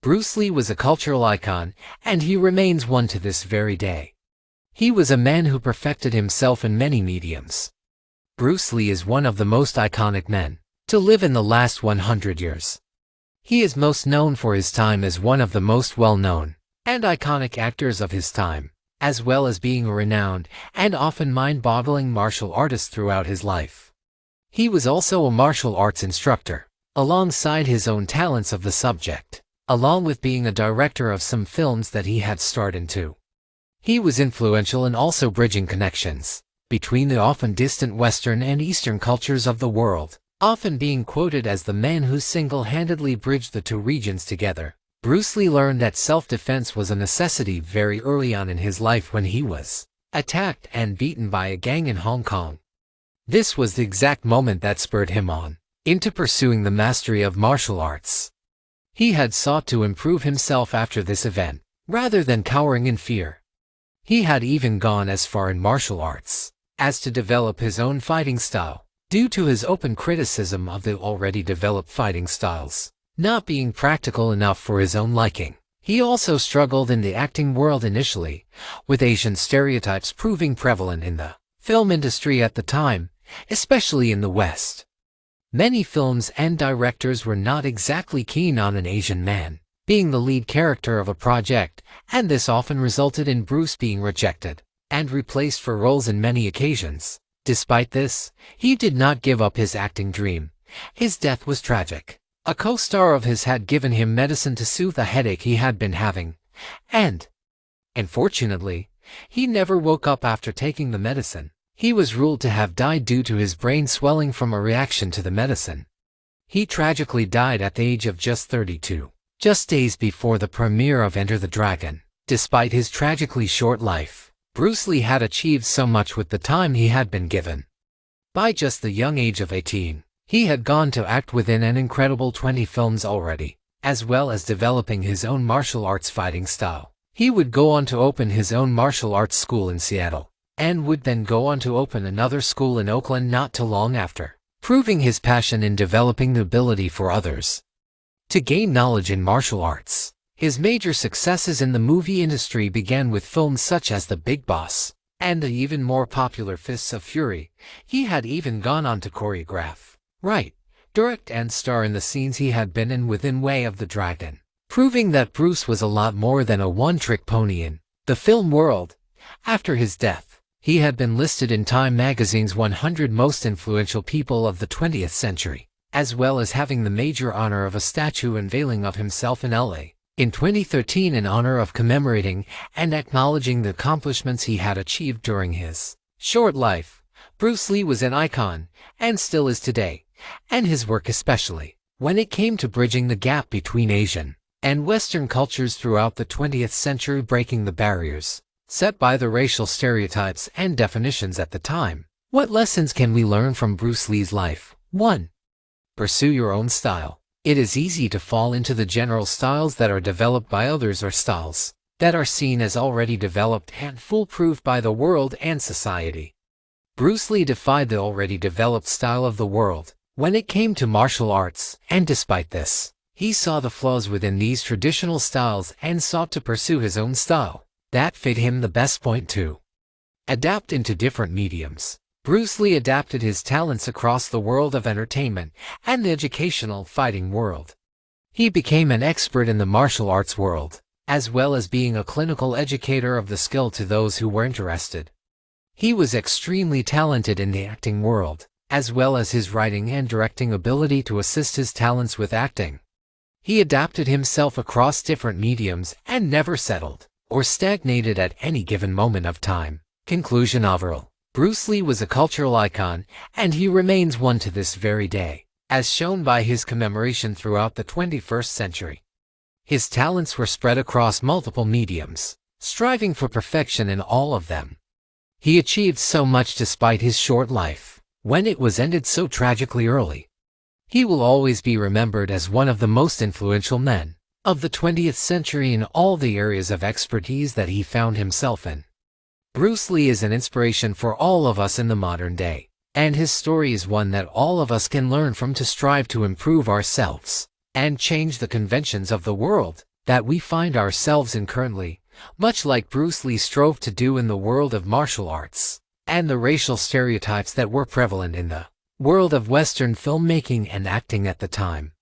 Bruce Lee was a cultural icon, and he remains one to this very day. He was a man who perfected himself in many mediums. Bruce Lee is one of the most iconic men to live in the last 100 years. He is most known for his time as one of the most well-known and iconic actors of his time, as well as being a renowned and often mind-boggling martial artist throughout his life. He was also a martial arts instructor, alongside his own talents of the subject, along with being a director of some films that he had starred into. He was influential in also bridging connections between the often distant Western and Eastern cultures of the world, often being quoted as the man who single-handedly bridged the two regions together. Bruce Lee learned that self-defense was a necessity very early on in his life when he was attacked and beaten by a gang in Hong Kong. This was the exact moment that spurred him on into pursuing the mastery of martial arts. He had sought to improve himself after this event, rather than cowering in fear. He had even gone as far in martial arts as to develop his own fighting style, due to his open criticism of the already developed fighting styles not being practical enough for his own liking. He also struggled in the acting world initially, with Asian stereotypes proving prevalent in the film industry at the time, especially in the West. Many films and directors were not exactly keen on an Asian man being the lead character of a project, and this often resulted in Bruce being rejected and replaced for roles in many occasions. Despite this, he did not give up his acting dream. His death was tragic. A co-star of his had given him medicine to soothe a headache he had been having, and unfortunately, he never woke up after taking the medicine. He was ruled to have died due to his brain swelling from a reaction to the medicine. He tragically died at the age of just 32, just days before the premiere of Enter the Dragon. Despite his tragically short life, Bruce Lee had achieved so much with the time he had been given. By just the young age of 18, he had gone to act within an incredible 20 films already, as well as developing his own martial arts fighting style. He would go on to open his own martial arts school in Seattle, and would then go on to open another school in Oakland not too long after, proving his passion in developing the ability for others to gain knowledge in martial arts. His major successes in the movie industry began with films such as The Big Boss and the even more popular Fists of Fury. He had even gone on to choreograph, write, direct and star in the scenes he had been in within Way of the Dragon, proving that Bruce was a lot more than a one-trick pony in the film world. After his death, he had been listed in Time magazine's 100 most influential people of the 20th century, as well as having the major honor of a statue unveiling of himself in LA in 2013 in honor of commemorating and acknowledging the accomplishments he had achieved during his short life. Bruce Lee was an icon, and still is today, and his work especially, when it came to bridging the gap between Asian and Western cultures throughout the 20th century, breaking the barriers set by the racial stereotypes and definitions at the time. What lessons can we learn from Bruce Lee's life? 1. Pursue your own style. It is easy to fall into the general styles that are developed by others, or styles that are seen as already developed and foolproof by the world and society. Bruce Lee defied the already developed style of the world when it came to martial arts, and despite this, he saw the flaws within these traditional styles and sought to pursue his own style that fit him the best. Point 2. Adapt into different mediums. Bruce Lee adapted his talents across the world of entertainment and the educational fighting world. He became an expert in the martial arts world, as well as being a clinical educator of the skill to those who were interested. He was extremely talented in the acting world, as well as his writing and directing ability to assist his talents with acting. He adapted himself across different mediums and never settled or stagnated at any given moment of time. Conclusion. Overall, Bruce Lee was a cultural icon, and he remains one to this very day, as shown by his commemoration throughout the 21st century. His talents were spread across multiple mediums, striving for perfection in all of them. He achieved so much despite his short life, when it was ended so tragically early. He will always be remembered as one of the most influential men of the 20th century in all the areas of expertise that he found himself in. Bruce Lee is an inspiration for all of us in the modern day, and his story is one that all of us can learn from to strive to improve ourselves and change the conventions of the world. that we find ourselves in currently, much like Bruce Lee strove to do in the world of martial arts, and the racial stereotypes that were prevalent in the world of Western filmmaking and acting at the time.